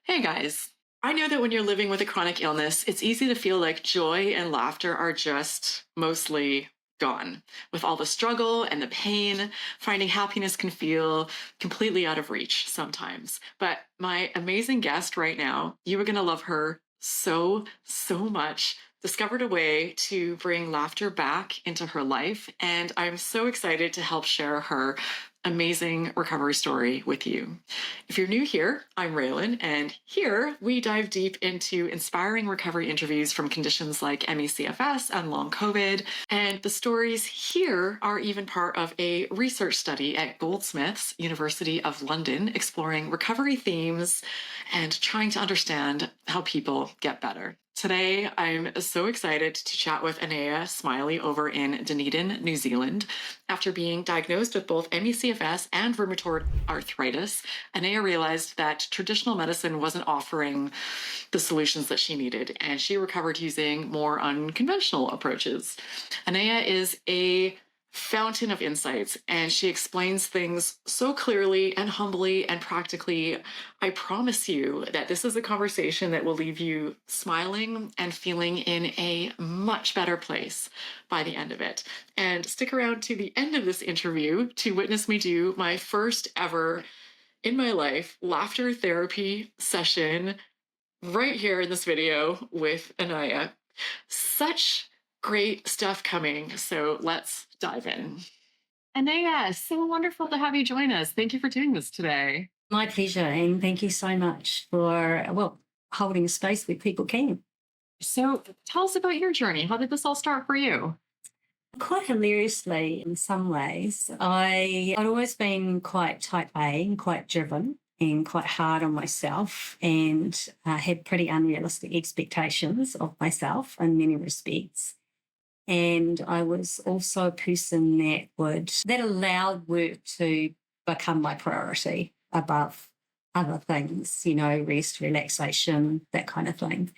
Hey guys, I know that when you're living with a chronic illness, it's easy to feel like joy and laughter are just mostly gone. With all the struggle and the pain, finding happiness can feel completely out of reach sometimes. But my amazing guest right now, you are going to love her so much. Discovered a way to bring laughter back into her life, and I'm so excited to help share her amazing recovery story with you. If you're new here, I'm Raelan, and here we dive deep into inspiring recovery interviews from conditions like ME/CFS and long COVID. And the stories here are even part of a research study at Goldsmiths, University of London, exploring recovery themes and trying to understand how people get better. Today, I'm so excited to chat with Anaya Smiley over in Dunedin, New Zealand. After being diagnosed with both ME/CFS and rheumatoid arthritis, Anaya realized that traditional medicine wasn't offering the solutions that she needed, and she recovered using more unconventional approaches. Anaya is a fountain of insights, and she explains things so clearly and humbly and practically. I promise you that this is a conversation that will leave you smiling and feeling in a much better place by the end of it. And stick around to the end of this interview to witness me do my first ever in my life laughter therapy session right here in this video with Anaya. Such great stuff coming. So let's dive in. Anaya, so wonderful to have you join us. Thank you for doing this today. My pleasure, and thank you so much for, holding a space where people can. So tell us about your journey. How did this all start for you? Quite hilariously, in some ways, I'd always been quite type A and quite driven and quite hard on myself and had pretty unrealistic expectations of myself in many respects. And I was also a person that allowed work to become my priority above other things, rest, relaxation, that kind of thing,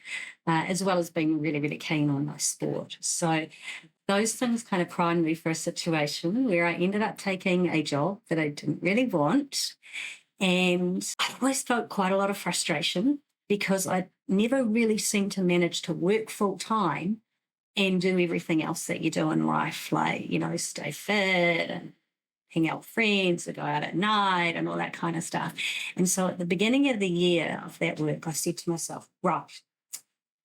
as well as being really, really keen on my sport. So those things kind of primed me for a situation where I ended up taking a job that I didn't really want. And I always felt quite a lot of frustration because I never really seemed to manage to work full time and do everything else that you do in life, like, stay fit and hang out with friends or go out at night and all that kind of stuff. And so at the beginning of the year of that work, I said to myself, right,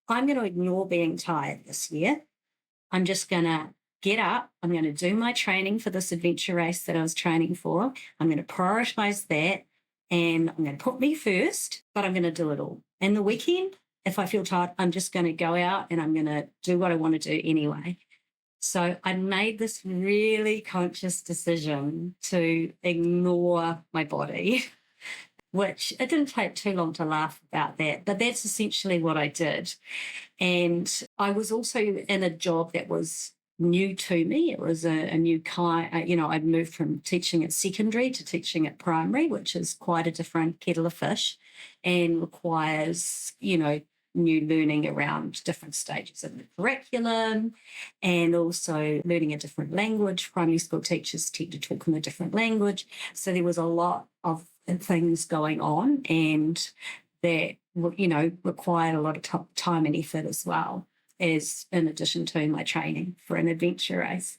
I'm going to ignore being tired this year. I'm just going to get up. I'm going to do my training for this adventure race that I was training for. I'm going to prioritize that and I'm going to put me first, but I'm going to do it all. And the weekend, if I feel tired, I'm just going to go out and I'm going to do what I want to do anyway. So I made this really conscious decision to ignore my body, which it didn't take too long to laugh about that, but that's essentially what I did. And I was also in a job that was new to me. It was a new kind, I'd moved from teaching at secondary to teaching at primary, which is quite a different kettle of fish and requires, new learning around different stages of the curriculum and also learning a different language. Primary school teachers tend to talk in a different language. So there was a lot of things going on and that, required a lot of time and effort as well, as in addition to my training for an adventure race.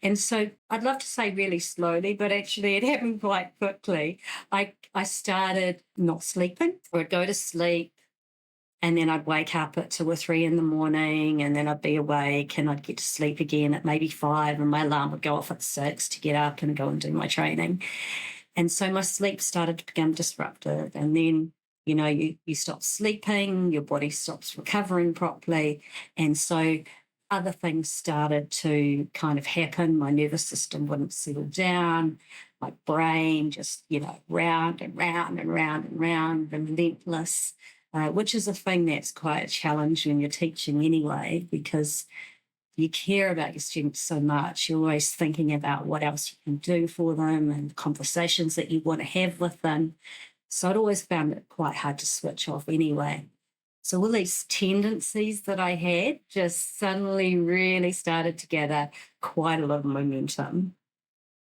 And so I'd love to say really slowly, but actually it happened quite quickly. I started not sleeping, or I'd go to sleep and then I'd wake up at 2 or 3 in the morning and then I'd be awake and I'd get to sleep again at maybe 5 and my alarm would go off at 6 to get up and go and do my training. And so my sleep started to become disrupted. And then, you stop sleeping, your body stops recovering properly. And so other things started to kind of happen. My nervous system wouldn't settle down. My brain just, round and round and round and round, relentless, which is a thing that's quite a challenge when you're teaching anyway, because you care about your students so much. You're always thinking about what else you can do for them and conversations that you want to have with them. So I'd always found it quite hard to switch off anyway. So all these tendencies that I had just suddenly really started to gather quite a lot of momentum.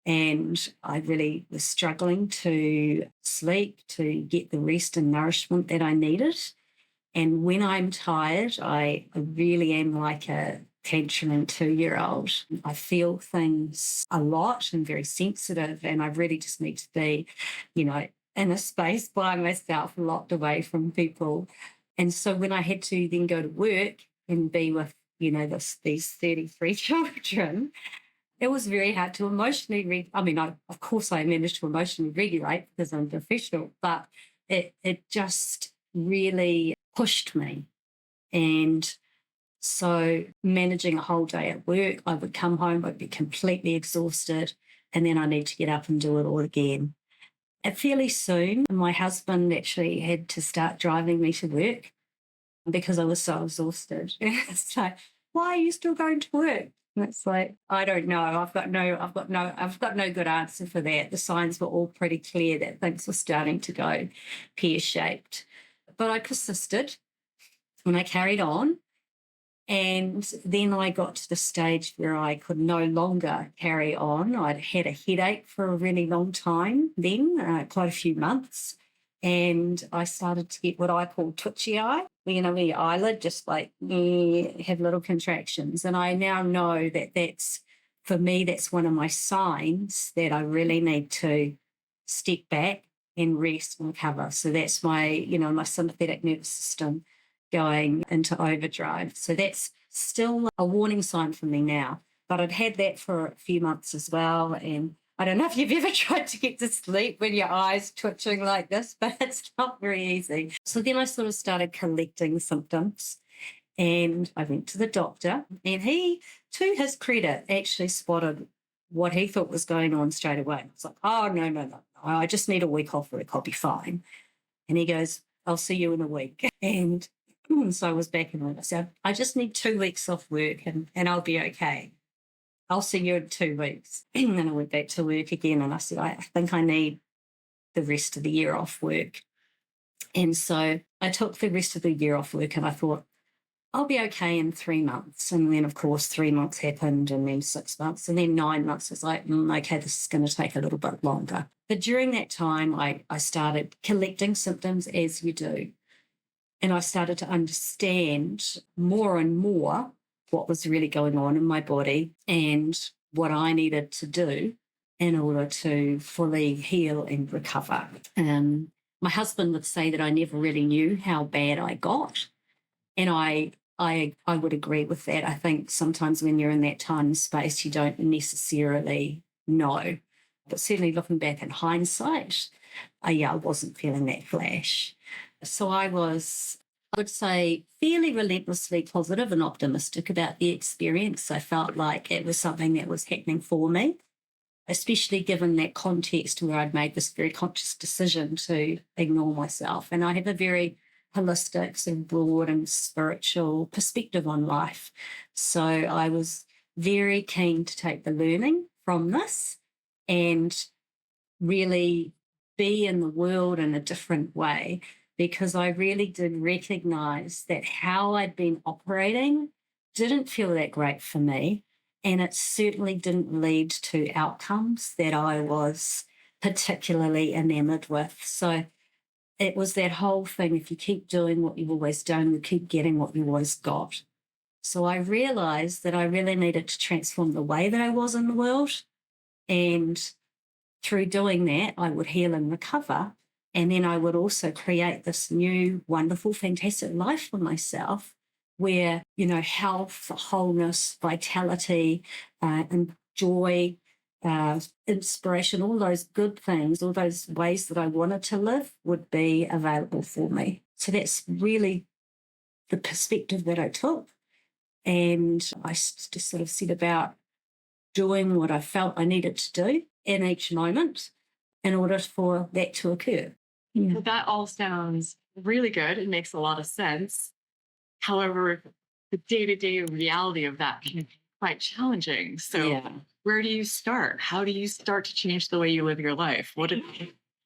And I really was struggling to sleep, to get the rest and nourishment that I needed. And when I'm tired, I really am like a tangerine 2-year-old. I feel things a lot and very sensitive, and I really just need to be, in a space by myself, locked away from people. And so when I had to then go to work and be with, these 33 children, it was very hard to emotionally of course I managed to emotionally regulate because I'm a professional, but it just really pushed me. And so managing a whole day at work, I would come home, I'd be completely exhausted, and then I need to get up and do it all again. And fairly soon, my husband actually had to start driving me to work because I was so exhausted. It's like, why are you still going to work? And it's like, I don't know. I've got no good answer for that. The signs were all pretty clear that things were starting to go pear-shaped. But I persisted and I carried on. And then I got to the stage where I could no longer carry on. I'd had a headache for a really long time then, quite a few months. And I started to get what I call twitchy eye. Where your eyelid just like have little contractions. And I now know that for me, that's one of my signs that I really need to step back and rest and recover. So that's my sympathetic nervous system going into overdrive. So that's still a warning sign for me now. But I'd had that for a few months as well. And I don't know if you've ever tried to get to sleep when your eyes twitching like this, but it's not very easy. So then I sort of started collecting symptoms. And I went to the doctor, and he, to his credit, actually spotted what he thought was going on straight away. I was like, oh, no. I just need a week off work. I'll be fine. And he goes, I'll see you in a week. And so I was back in work. I said, I just need 2 weeks off work and I'll be okay. I'll see you in 2 weeks. And then I went back to work again and I said, I think I need the rest of the year off work. And so I took the rest of the year off work and I thought, I'll be okay in 3 months. And then, of course, 3 months happened and then 6 months and then 9 months. I was like, okay, this is going to take a little bit longer. But during that time, I started collecting symptoms as you do. And I started to understand more and more what was really going on in my body and what I needed to do in order to fully heal and recover. My husband would say that I never really knew how bad I got. And I would agree with that. I think sometimes when you're in that time and space, you don't necessarily know. But certainly looking back in hindsight, I wasn't feeling that flash. So I would say, fairly relentlessly positive and optimistic about the experience. I felt like it was something that was happening for me, especially given that context where I'd made this very conscious decision to ignore myself. And I have a very holistic, sort of broad and spiritual perspective on life. So I was very keen to take the learning from this and really be in the world in a different way, because I really did recognize that how I'd been operating didn't feel that great for me. And it certainly didn't lead to outcomes that I was particularly enamored with. So it was that whole thing, if you keep doing what you've always done, you keep getting what you've always got. So I realized that I really needed to transform the way that I was in the world. And through doing that, I would heal and recover. And then I would also create this new, wonderful, fantastic life for myself where, health, wholeness, vitality, and joy, inspiration, all those good things, all those ways that I wanted to live would be available for me. So that's really the perspective that I took. And I just sort of set about doing what I felt I needed to do in each moment in order for that to occur. Yeah. Well, that all sounds really good. It makes a lot of sense. However, the day-to-day reality of that can be quite challenging. So where do you start? How do you start to change the way you live your life?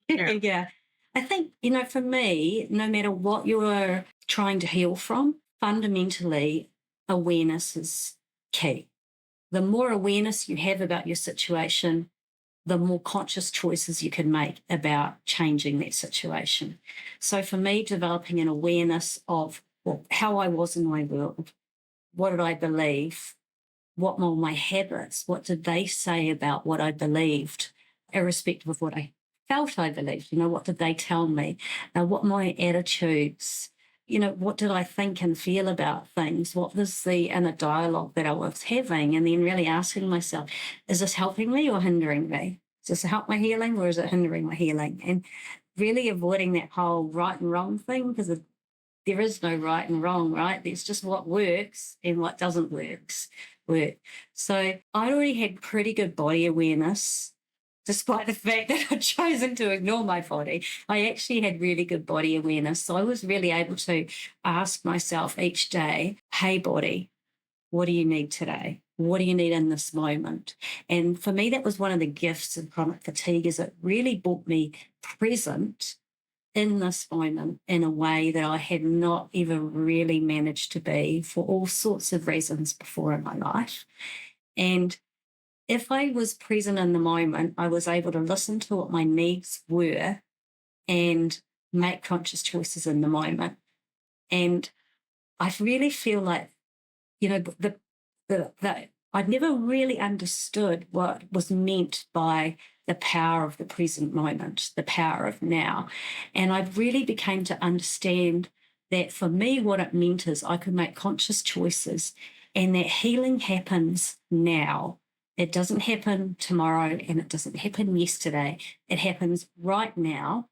Yeah. I think, for me, no matter what you're trying to heal from, fundamentally, awareness is key. The more awareness you have about your situation, the more conscious choices you can make about changing that situation. So for me, developing an awareness of how I was in my world, what did I believe, what were my habits, what did they say about what I believed, irrespective of what I felt I believed, what did they tell me, what my attitudes, what did I think and feel about things, what was the inner dialogue that I was having, and then really asking myself, is this helping me or hindering me? Does this help my healing or is it hindering my healing? And really avoiding that whole right and wrong thing, because there is no right and wrong, right? There's just what works and what doesn't work. So I already had pretty good body awareness, despite the fact that I'd chosen to ignore my body. I actually had really good body awareness. So I was really able to ask myself each day, hey, body, what do you need today? What do you need in this moment? And for me, that was one of the gifts of chronic fatigue, is it really brought me present in this moment in a way that I had not ever really managed to be for all sorts of reasons before in my life. And if I was present in the moment, I was able to listen to what my needs were and make conscious choices in the moment. And I really feel like, I'd never really understood what was meant by the power of the present moment, the power of now. And I really became to understand that for me, what it meant is I could make conscious choices and that healing happens now. It doesn't happen tomorrow and it doesn't happen yesterday. It happens right now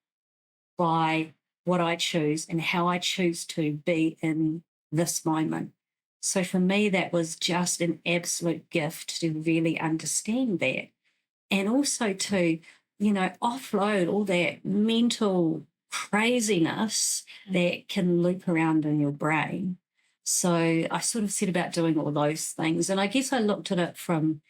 by what I choose and how I choose to be in this moment. So for me, that was just an absolute gift to really understand that. And also to, offload all that mental craziness that can loop around in your brain. So I sort of set about doing all those things. And I guess I looked at it from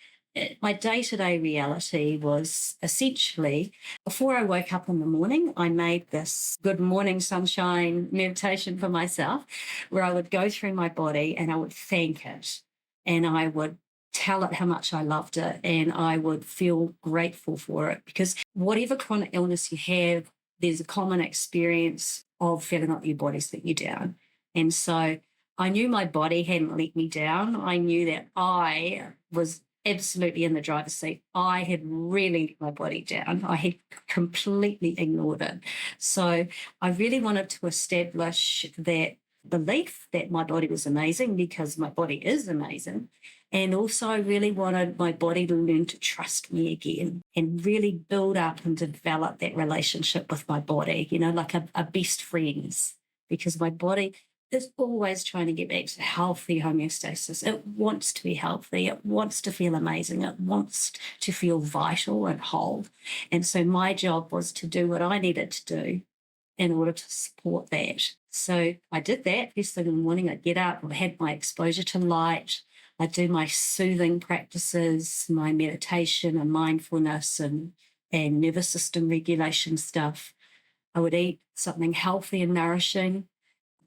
my day-to-day reality was essentially, before I woke up in the morning, I made this good morning sunshine meditation for myself where I would go through my body and I would thank it and I would tell it how much I loved it and I would feel grateful for it, because whatever chronic illness you have, there's a common experience of feeling like your body's let you down. And so I knew my body hadn't let me down. I knew that I was absolutely in the driver's seat. I had really let my body down. I had completely ignored it. So I really wanted to establish that belief that my body was amazing, because my body is amazing. And also I really wanted my body to learn to trust me again and really build up and develop that relationship with my body, like a best friends, because my body is always trying to get back to healthy homeostasis. It wants to be healthy. It wants to feel amazing. It wants to feel vital and whole. And so my job was to do what I needed to do in order to support that. So I did that. First thing in the morning, I'd get up, I had my exposure to light, I'd do my soothing practices, my meditation and mindfulness and nervous system regulation stuff. I would eat something healthy and nourishing.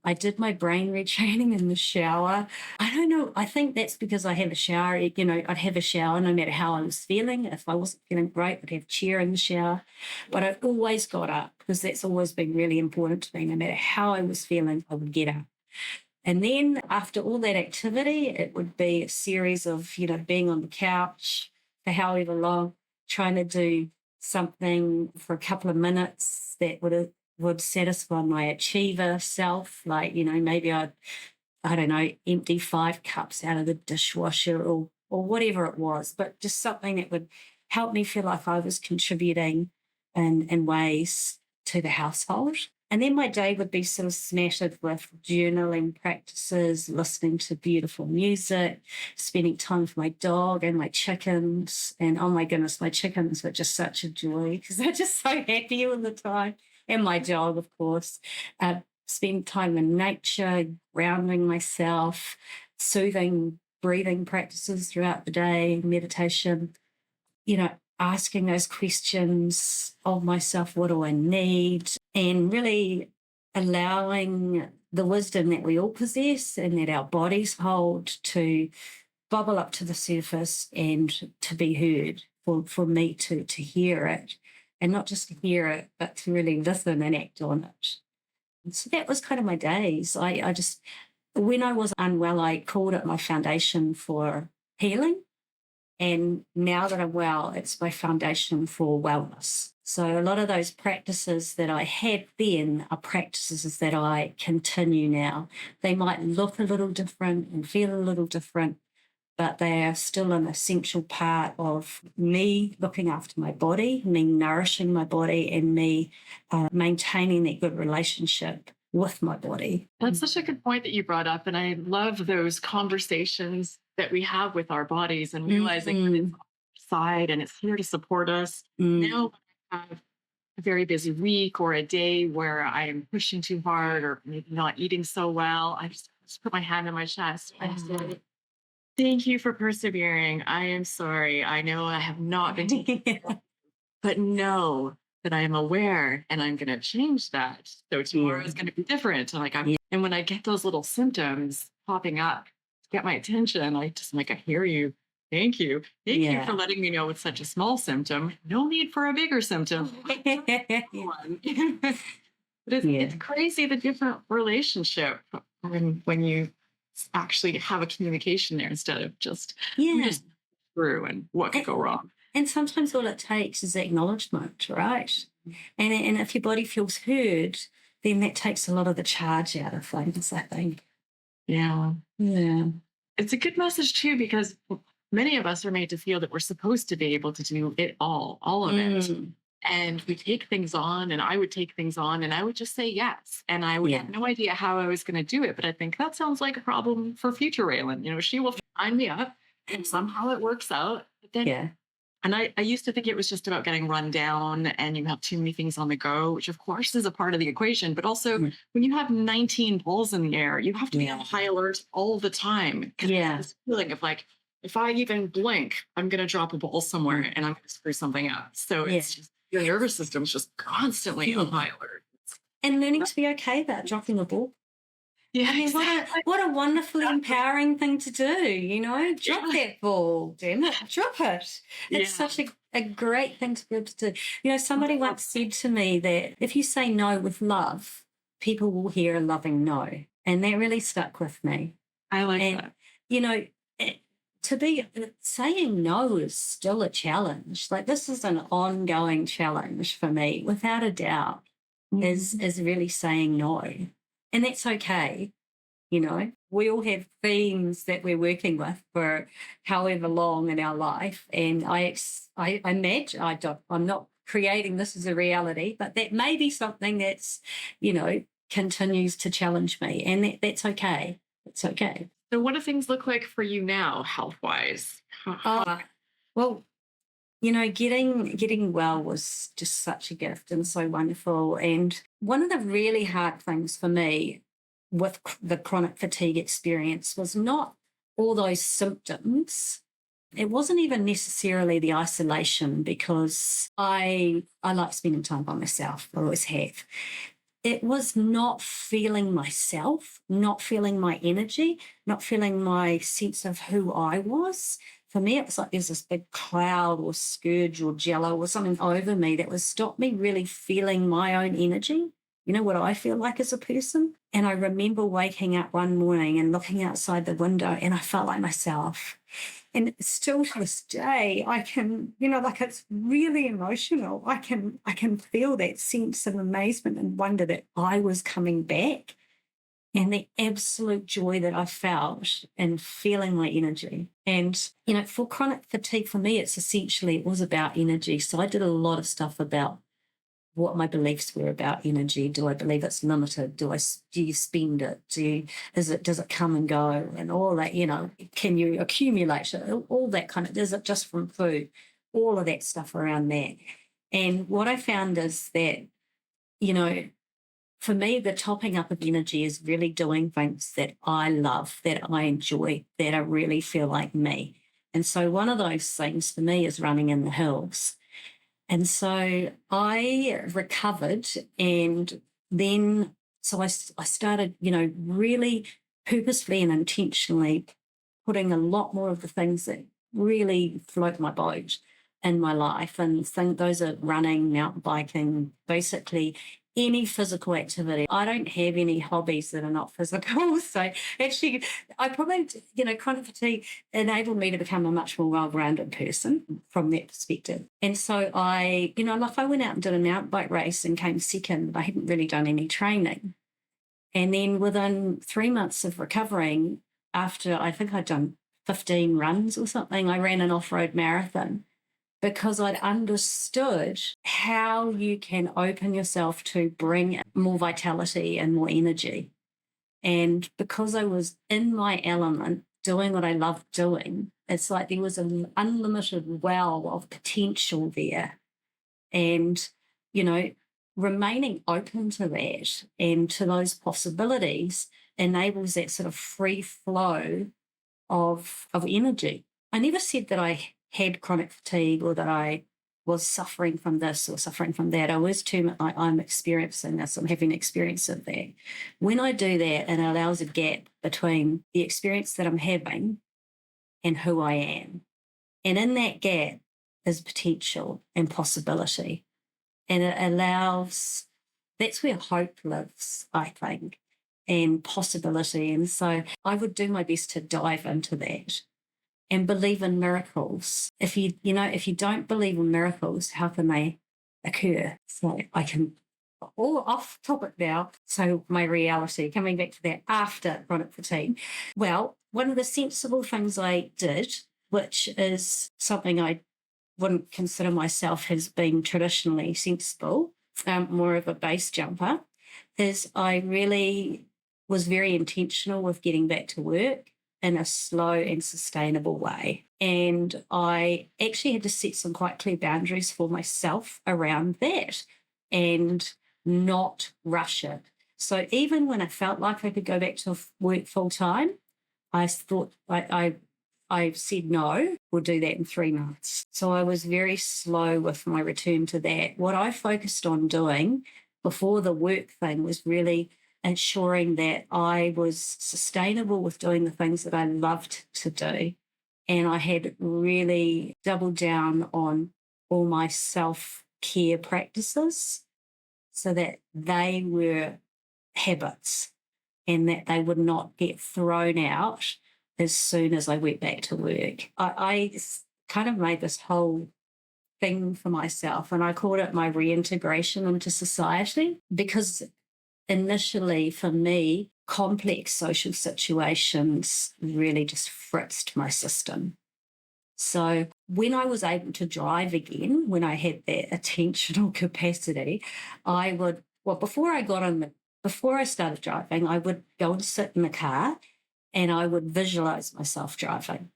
I did my brain retraining in the shower. I don't know. I think that's because I have a shower. I'd have a shower no matter how I was feeling. If I wasn't feeling great, I'd have a chair in the shower. But I always got up, because that's always been really important to me. No matter how I was feeling, I would get up. And then after all that activity, it would be a series of, being on the couch for however long, trying to do something for a couple of minutes that would satisfy my achiever self. Like, maybe I don't know, empty 5 cups out of the dishwasher or whatever it was, but just something that would help me feel like I was contributing in ways to the household. And then my day would be sort of smattered with journaling practices, listening to beautiful music, spending time with my dog and my chickens. And oh my goodness, my chickens were just such a joy because they're just so happy all the time. And my dog, of course. Spend time in nature, grounding myself, soothing breathing practices throughout the day, meditation, asking those questions of myself, what do I need? And really allowing the wisdom that we all possess and that our bodies hold to bubble up to the surface and to be heard. for me to hear it, and not just to hear it, but to really listen and act on it. And so that was kind of my days. I just, when I was unwell, I called it my foundation for healing. And now that I'm well, it's my foundation for wellness. So a lot of those practices that I had then are practices that I continue now. They might look a little different and feel a little different, but they are still an essential part of me looking after my body, me nourishing my body, and me maintaining that good relationship with my body. That's such a good point that you brought up. And I love those conversations that we have with our bodies and realizing that it's on our side and it's here to support us. Now, when I have a very busy week or a day where I am pushing too hard or maybe not eating so well, I just put my hand on my chest and say, thank you for persevering. I am sorry. I know I have not been taking care of you, but know that I am aware and I'm going to change that. So tomorrow is going to be different. And when I get those little symptoms popping up, to get my attention, I just I hear you. Thank you. Thank you for letting me know it's such a small symptom. No need for a bigger symptom. But it's crazy the different relationship when you actually have a communication there instead of just through and what could go wrong. And sometimes all it takes is acknowledgement, right? And if your body feels heard, then that takes a lot of the charge out of things, I think. Yeah. It's a good message too, because many of us are made to feel that we're supposed to be able to do it all of it. And we take things on, and I would take things on, and I would just say yes. And I would have no idea how I was going to do it. But I think that sounds like a problem for future Raelan. She will sign me up, and somehow it works out. But then, and I used to think it was just about getting run down, and you have too many things on the go, which of course is a part of the equation. But also, when you have 19 balls in the air, you have to be on high alert all the time. This feeling of if I even blink, I'm going to drop a ball somewhere, and I'm going to screw something up. So it's just, your nervous system's just constantly on high alert. And learning to be okay about dropping a ball. Yeah, I mean, what a wonderfully empowering thing to do, Drop that ball, damn it, drop it. It's such a great thing to be able to do. Somebody once said to me that if you say no with love, people will hear a loving no. And that really stuck with me. I like that. To be saying no is still a challenge. This is an ongoing challenge for me, without a doubt, is really saying no. And that's okay. We all have themes that we're working with for however long in our life. And I imagine, I'm not creating this as a reality, but that may be something that's, continues to challenge me. And that's okay. It's okay. So what do things look like for you now, health-wise? Well, getting well was just such a gift and so wonderful. And one of the really hard things for me with the chronic fatigue experience was not all those symptoms. It wasn't even necessarily the isolation, because I like spending time by myself. I always have. It was not feeling myself, not feeling my energy, not feeling my sense of who I was. For me, it was like there's this big cloud or scourge or jello or something over me that was stopped me really feeling my own energy, what I feel like as a person. And I remember waking up one morning and looking outside the window, and I felt like myself. And still to this day, I can, it's really emotional. I can feel that sense of amazement and wonder that I was coming back, and the absolute joy that I felt in feeling my energy. And, for chronic fatigue, for me, it was about energy. So I did a lot of stuff about what my beliefs were about energy. Do I believe it's limited? Do you spend it? Does it come and go? And all that, can you accumulate it? All that kind of, is it just from food? All of that stuff around that. And what I found is that, for me, the topping up of energy is really doing things that I love, that I enjoy, that I really feel like me. And so one of those things for me is running in the hills. And so I recovered, and then I started, really purposefully and intentionally putting a lot more of the things that really float my boat in my life. And those are running, mountain biking, basically any physical activity. I don't have any hobbies that are not physical. So actually, I probably, chronic fatigue enabled me to become a much more well-rounded person from that perspective. And so I went out and did a mountain bike race and came second, but I hadn't really done any training. And then within 3 months of recovering, after I think I'd done 15 runs or something, I ran an off-road marathon because I'd understood how you can open yourself to bring more vitality and more energy. And because I was in my element, doing what I loved doing, it's like there was an unlimited well of potential there. And, remaining open to that and to those possibilities enables that sort of free flow of energy. I never said that I had chronic fatigue or that I was suffering from this or suffering from that. I always term it like I'm experiencing this, I'm having an experience of that. When I do that, it allows a gap between the experience that I'm having and who I am. And in that gap is potential and possibility. And it allows, that's where hope lives, I think, and possibility. And so I would do my best to dive into that and believe in miracles. If you don't believe in miracles, how can they occur? So I can, all off topic now. So my reality, coming back to that after chronic fatigue. Well, one of the sensible things I did, which is something I wouldn't consider myself as being traditionally sensible, more of a base jumper, is I really was very intentional with getting back to work in a slow and sustainable way. And I actually had to set some quite clear boundaries for myself around that and not rush it. So even when I felt like I could go back to work full time, I thought I said no, we'll do that in 3 months. So I was very slow with my return to that. What I focused on doing before the work thing was really ensuring that I was sustainable with doing the things that I loved to do. And I had really doubled down on all my self-care practices so that they were habits and that they would not get thrown out as soon as I went back to work. I kind of made this whole thing for myself, and I called it my reintegration into society, because initially for me, complex social situations really just fritzed my system. So when I was able to drive again, when I had that attentional capacity, I would, before I started driving, I would go and sit in the car and I would visualize myself driving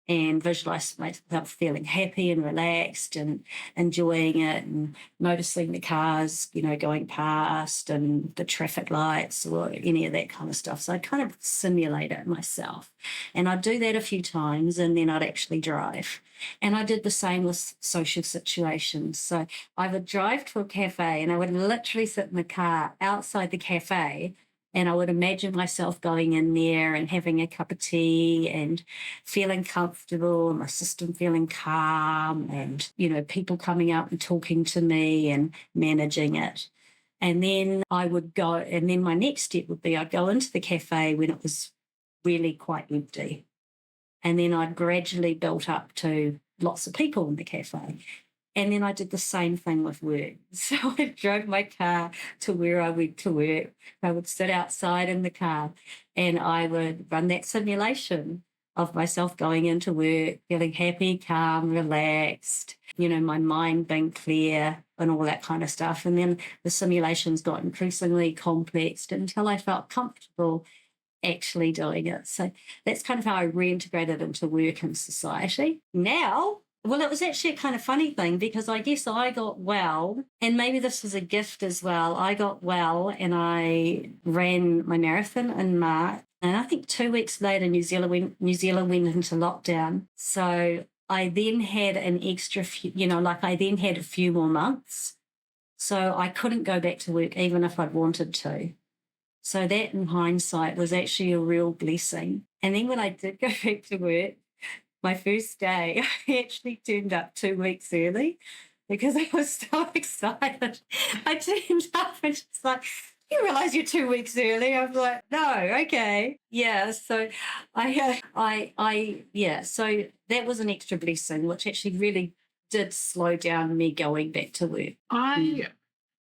and visualize myself feeling happy and relaxed and enjoying it and noticing the cars, going past and the traffic lights or any of that kind of stuff. So I'd kind of simulate it myself. And I'd do that a few times and then I'd actually drive. And I did the same with social situations. So I would drive to a cafe and I would literally sit in the car outside the cafe. And I would imagine myself going in there and having a cup of tea and feeling comfortable, my system feeling calm and, people coming up and talking to me and managing it. And then I would go, and then my next step would be I'd go into the cafe when it was really quite empty. And then I'd gradually built up to lots of people in the cafe. And then I did the same thing with work. So I drove my car to where I went to work. I would sit outside in the car and I would run that simulation of myself going into work, feeling happy, calm, relaxed, my mind being clear and all that kind of stuff. And then the simulations got increasingly complex until I felt comfortable actually doing it. So that's kind of how I reintegrated into work and society. Now, well, it was actually a kind of funny thing because I guess I got well, and maybe this was a gift as well. I got well and I ran my marathon in March. And I think 2 weeks later, New Zealand went into lockdown. So I then had an extra few, I then had a few more months. So I couldn't go back to work even if I'd wanted to. So that in hindsight was actually a real blessing. And then when I did go back to work, my first day, I actually turned up 2 weeks early because I was so excited. I turned up and she's like, you realize you're 2 weeks early? I was like, no, okay. Yeah. So so that was an extra blessing, which actually really did slow down me going back to work. I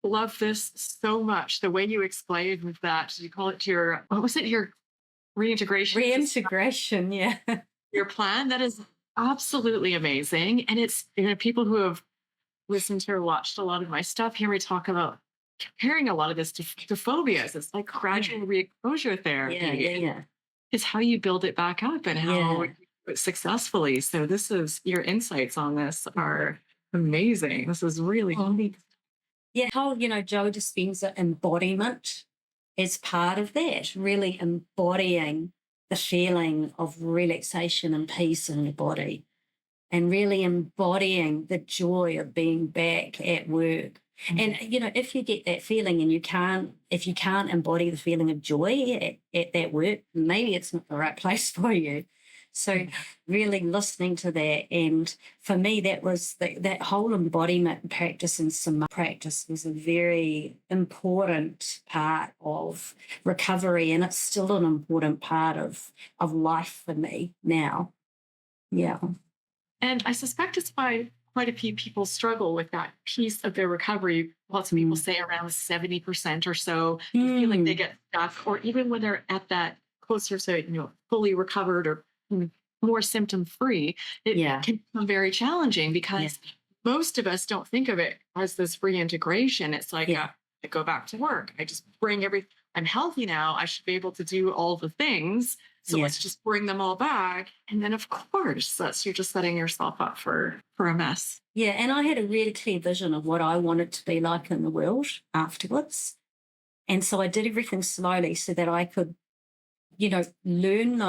love this so much. The way you explained with that, you call it your, what was it, your reintegration? Reintegration, yeah. Your plan. That is absolutely amazing. And it's, people who have listened to or watched a lot of my stuff hear me talk about comparing a lot of this to phobias. It's like gradual re-exposure therapy. Yeah. It's how you build it back up and how Yeah. you do it successfully. So your insights on this are amazing. This is really Yeah, how, Joe Dispenza embodiment is part of that, really embodying the feeling of relaxation and peace in your body and really embodying the joy of being back at work. And, if you get that feeling and if you can't embody the feeling of joy at that work, maybe it's not the right place for you. So really listening to that. And for me, that was that whole embodiment practice and some practice was a very important part of recovery. And it's still an important part of life for me now. Yeah. And I suspect it's why quite a few people struggle with that piece of their recovery. Lots of people say around 70% or so. You feel like they get stuck, or even when they're at that closer to, fully recovered or more symptom free, it can become very challenging because most of us don't think of it as this reintegration. It's like, I go back to work. I just bring I'm healthy now. I should be able to do all the things. So let's just bring them all back. And then, of course, you're just setting yourself up for a mess. Yeah, and I had a really clear vision of what I wanted to be like in the world afterwards. And so I did everything slowly so that I could, learn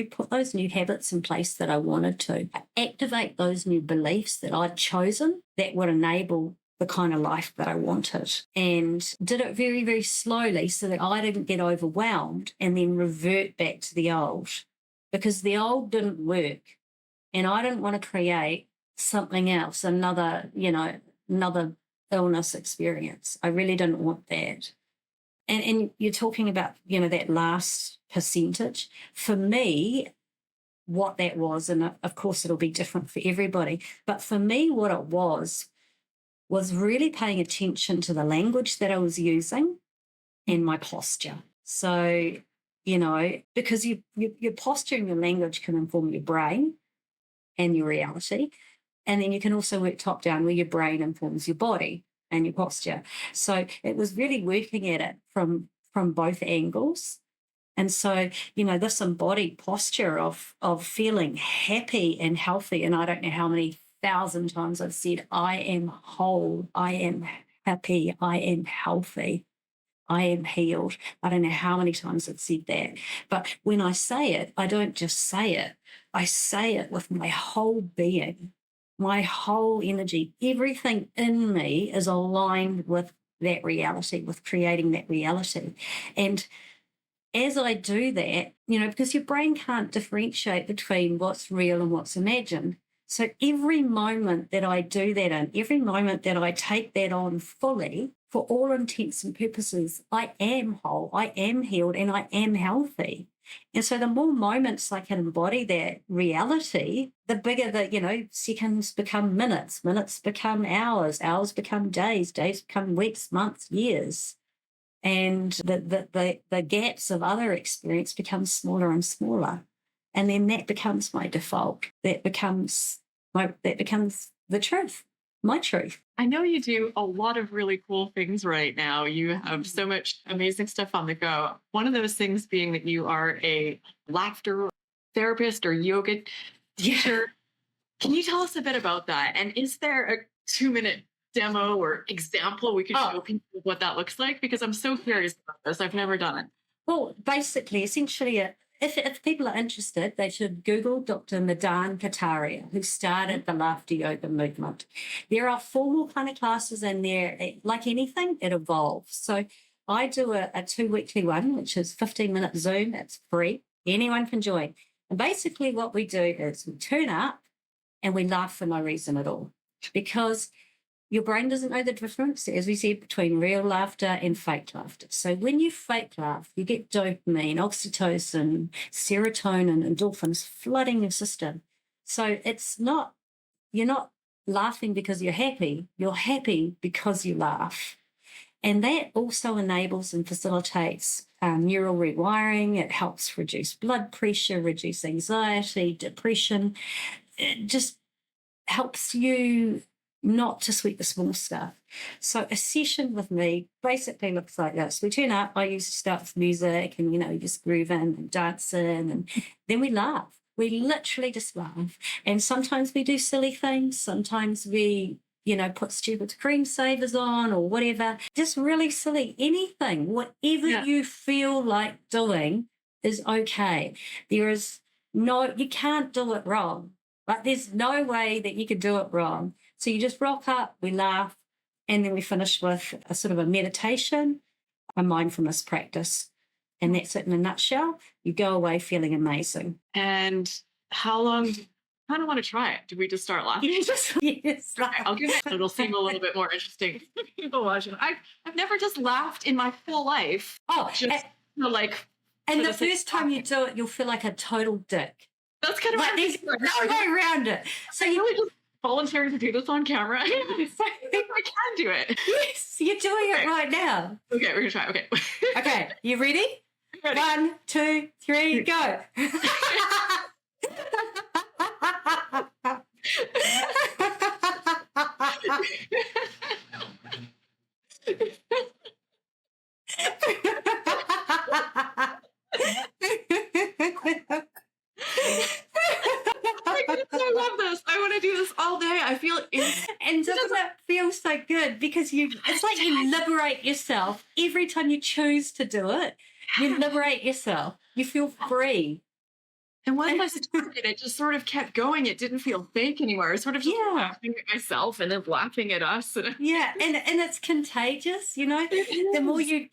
put those new habits in place that I wanted to, activate those new beliefs that I'd chosen that would enable the kind of life that I wanted, and did it very, very slowly so that I didn't get overwhelmed and then revert back to the old, because the old didn't work. And I didn't want to create something else, another illness experience. I really didn't want that. And you're talking about, that last percentage. For me, what that was, and of course it'll be different for everybody, but for me, what it was really paying attention to the language that I was using and my posture. So, because your posture and your language can inform your brain and your reality. And then you can also work top down where your brain informs your body and your posture. So it was really working at it from both angles. And so, this embodied posture of feeling happy and healthy. And I don't know how many 1,000 times I've said, I am whole, I am happy, I am healthy, I am healed. I don't know how many times I've said that. But when I say it, I don't just say it. I say it with my whole being, my whole energy. Everything in me is aligned with that reality, with creating that reality. And as I do that, because your brain can't differentiate between what's real and what's imagined. So every moment that I do that in, every moment that I take that on fully, for all intents and purposes, I am whole, I am healed, and I am healthy. And so the more moments I can embody that reality, the bigger the, seconds become minutes, minutes become hours, hours become days, days become weeks, months, years. And the gaps of other experience become smaller and smaller. And then that becomes my default. That becomes the truth, my truth. I know you do a lot of really cool things right now. You have so much amazing stuff on the go. One of those things being that you are a laughter therapist or yoga teacher. Can you tell us a bit about that? And is there a 2-minute demo or example we could show people what that looks like? Because I'm so curious about this. I've never done it. Well, basically, essentially, if people are interested, they should Google Dr. Madan Kataria, who started the laughter yoga movement. There are formal kind of classes in there. Like anything, it evolves. So I do a 2-weekly one, which is 15-minute Zoom. It's free. Anyone can join. And basically what we do is we turn up and we laugh for no reason at all, because your brain doesn't know the difference, as we said, between real laughter and fake laughter. So when you fake laugh, you get dopamine, oxytocin, serotonin, endorphins flooding your system. So you're not laughing because you're happy because you laugh. And that also enables and facilitates neural rewiring. It helps reduce blood pressure, reduce anxiety, depression. It just helps you not to sweat the small stuff. So a session with me basically looks like this. We turn up, I usually start with music and, just groove in and dance in, and then we laugh. We literally just laugh. And sometimes we do silly things. Sometimes we, put stupid screensavers on or whatever. Just really silly. Anything, whatever you feel like doing is okay. You can't do it wrong. Like there's no way that you can do it wrong. So you just rock up, we laugh, and then we finish with a sort of a meditation, a mindfulness practice. And that's it in a nutshell. You go away feeling amazing. And how long? I kind of want to try it. Do we just start laughing? Yes. Okay, I'll give it. It'll seem a little bit more interesting for people watching. I've never just laughed in my whole life. Oh, just and the first time you do it, you'll feel like a total dick. That's kind of like there's no way around it. So you really just volunteer to do this on camera. I can do it. Yes, you're doing it right now. Okay, we're gonna try. Okay. Okay, you ready? Ready. 1, 2, 3, go. I love this. I want to do this all day. I feel and doesn't it feel so good? Because it's like you liberate yourself every time you choose to do it. You liberate yourself. You feel free. And once I started, it just sort of kept going. It didn't feel fake anymore. I was sort of just laughing at myself and then laughing at us. Yeah, and it's contagious, The more you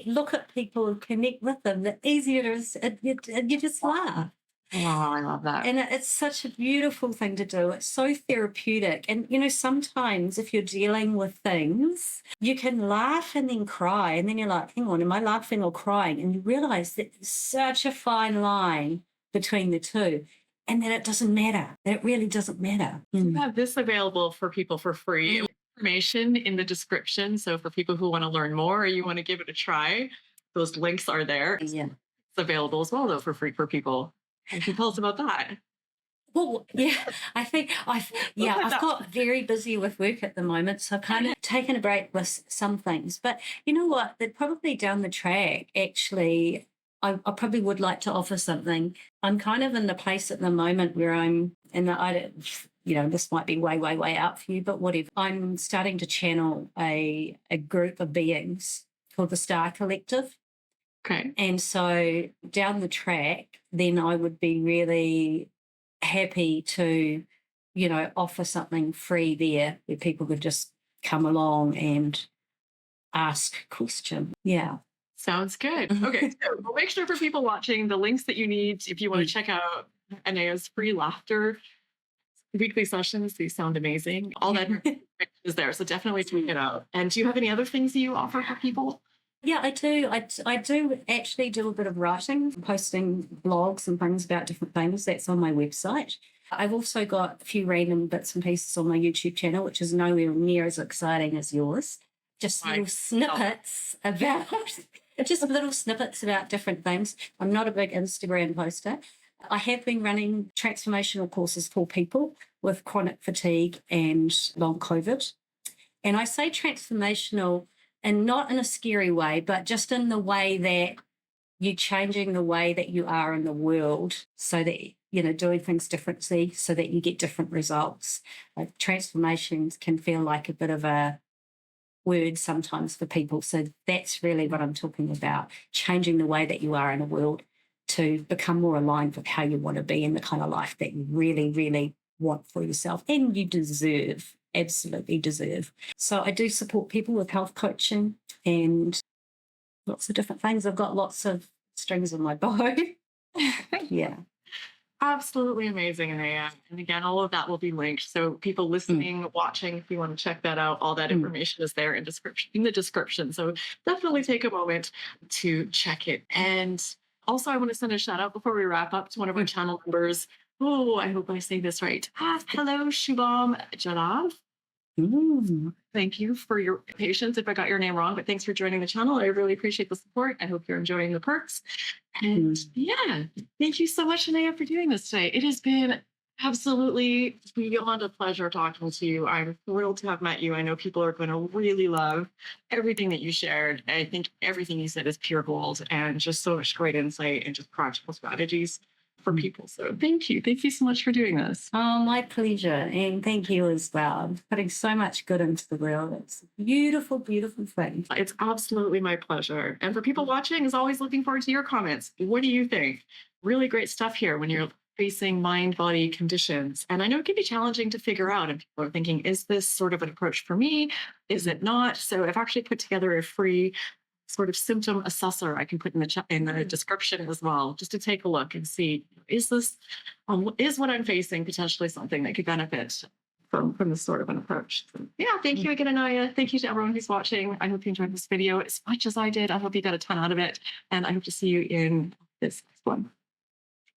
look at people and connect with them, the easier it is. You just laugh. Oh, I love that. And it's such a beautiful thing to do. It's so therapeutic. And, sometimes if you're dealing with things, you can laugh and then cry. And then you're like, hang on, am I laughing or crying? And you realize that there's such a fine line between the two, and that it doesn't matter. That it really doesn't matter. You have this available for people for free. Information in the description. So for people who want to learn more or you want to give it a try, those links are there. Yeah. It's available as well, though, for free for people. And can you tell us about that? Well, yeah, I think I've got very busy with work at the moment, so I've kind of taken a break with some things. But you know what? They're probably down the track, actually. I probably would like to offer something. I'm kind of in the place at the moment where this might be way, way, way out for you, but whatever. I'm starting to channel a group of beings called the Star Collective. Okay. And so down the track, then I would be really happy to, offer something free there where people could just come along and ask questions. Yeah. Sounds good. Okay, so we'll make sure for people watching the links that you need if you want to check out Anaya's free laughter weekly sessions. These sound amazing. All that is there, so definitely check it out. And do you have any other things that you offer for people? Yeah, I do. I do actually do a bit of writing, posting blogs and things about different things. That's on my website. I've also got a few random bits and pieces on my YouTube channel, which is nowhere near as exciting as yours. Just little snippets about different things. I'm not a big Instagram poster. I have been running transformational courses for people with chronic fatigue and long COVID. And I say transformational, and not in a scary way, but just in the way that you're changing the way that you are in the world so that, doing things differently so that you get different results. Like transformations can feel like a bit of a word sometimes for people. So that's really what I'm talking about, changing the way that you are in the world to become more aligned with how you want to be and the kind of life that you really, really want for yourself and you deserve, absolutely deserve. So I do support people with health coaching and lots of different things. I've got lots of strings on my bow. Yeah. Absolutely amazing, Anaya. And again, all of that will be linked. So people Mm, listening, watching, if you want to check that out, all that mm, information is there in the description. So definitely take a moment to check it. And also I want to send a shout out before we wrap up to one of our mm, channel members. Oh, I hope I say this right. Hello, Shubham Jalav. mm, Thank you for your patience if I got your name wrong, but thanks for joining the channel. I really appreciate the support. I hope you're enjoying the perks. And mm. yeah, thank you so much, Anaya, for doing this today. It has been absolutely beyond a pleasure talking to you. I'm thrilled to have met you. I know people are going to really love everything that you shared. I think everything you said is pure gold and just so much great insight and just practical strategies for Mm. people. So thank you. Thank you so much for doing this. Oh, my pleasure. And thank you as well. Putting so much good into the world. It's a beautiful, beautiful thing. It's absolutely my pleasure. And for people watching, is always looking forward to your comments. What do you think? Really great stuff here when you're facing mind body conditions. And I know it can be challenging to figure out. And people are thinking, is this sort of an approach for me? Is it not? So I've actually put together a free sort of symptom assessor I can put in the in the description as well, just to take a look and see, is this is what I'm facing potentially something that could benefit from this sort of an approach. So, yeah, thank you again, Anaya. Thank you to everyone who's watching. I hope you enjoyed this video as much as I did. I hope you got a ton out of it. And I hope to see you in this next one.